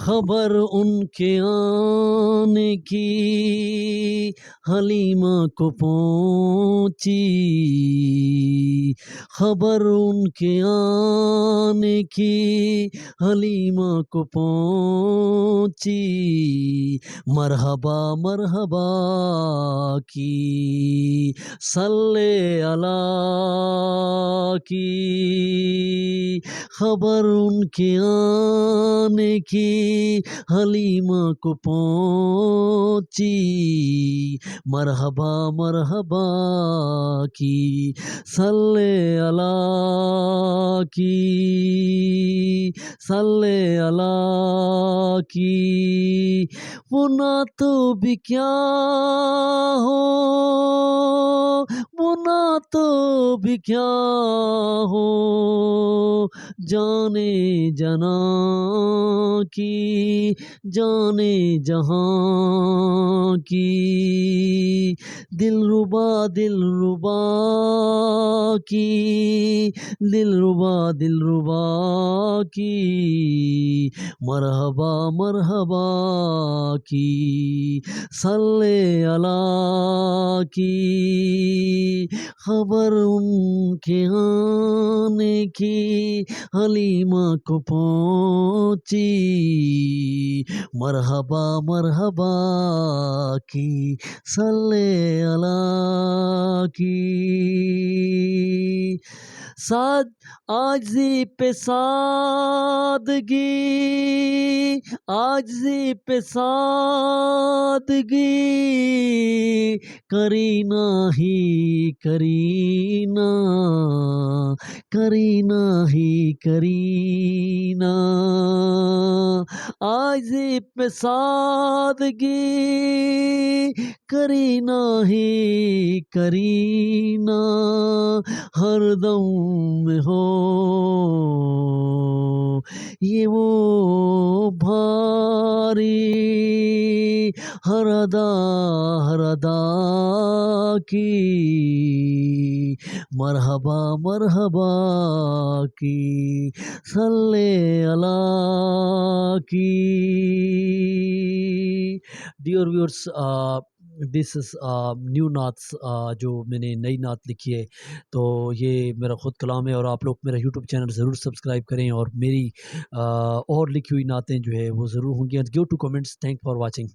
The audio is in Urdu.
خبر ان کے آنے کی حلیمہ کو پہنچی، خبر ان کے آنے کی حلیمہ کو پہنچی، مرحبا مرحبا کی صلی اللہ کی، خبر ان کے آنے کی حلیمہ کو پہنچی، مرحبا مرحبا کی صلی اللہ کی، صلی اللہ کی۔ وہ نعت بھی کیا ہو، وہ نعت بھی کیا ہو، جانے جہاں کی، جانے جہاں کی، دلربا دلربا کی، دلربا دلربا کی، مرحبا مرحبا کی صلی اللہ کی، خبر ان کے آنے کی حلیمہ کو پہنچی، مرحبا مرحبا کی صلی اللہ کی۔ عاجزی پہ سادگی، عاجزی پہ سادگی، کرینہ ہی کرینہ، کرینہ ہی کرینہ، عاجزی پہ سادگی، کرینہ ہی کرینہ، ہر دم میں ہو یہ وہ بھاری، ہر ادا ہر ادا کی، مرحبا مرحبا کی صلی اللہ کی۔ Dear viewers, this is new نعتس، جو میں نے نئی نعت لکھی ہے، تو یہ میرا خود کلام ہے، اور آپ لوگ میرا یوٹیوب چینل ضرور سبسکرائب کریں، اور میری اور لکھی ہوئی نعتیں جو ہے وہ ضرور ہوں گی. Give to comments. Thank for watching.